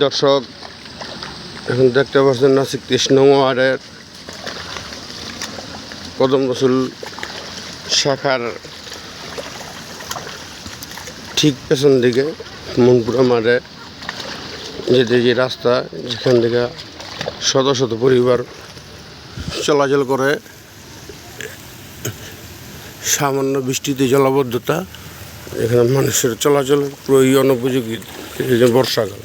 দর্শক, এখন দেখতে পাচ্ছেন নাসিক কৃষ্ণ ওয়ার্ডের কদম রসুল শাখার ঠিক পেছন দিকে মনপুরা মাঠে যে রাস্তা, যেখান থেকে শত শত পরিবার চলাচল করে। সামান্য বৃষ্টিতে জলাবদ্ধতা, এখানে মানুষের চলাচল পুরোই অনুপযোগী বর্ষাকাল।